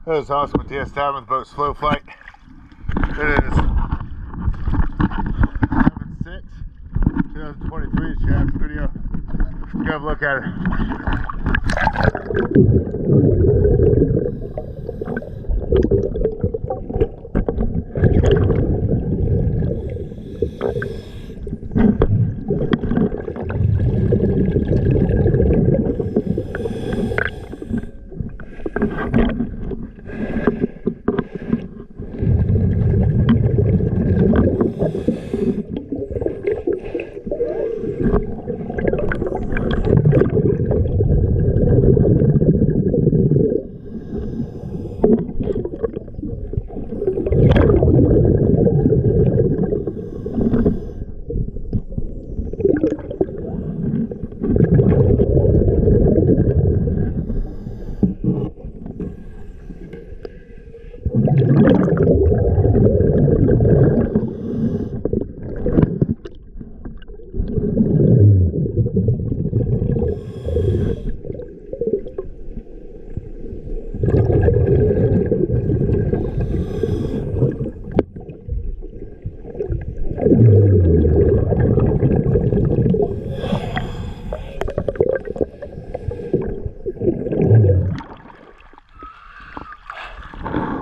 This is awesome with DS Diving with boat slow flight. It is 11/6/2023. It's your after video. Go have a look at her.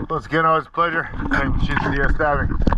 Once again, always a pleasure. Thanks for choosing DS Diving.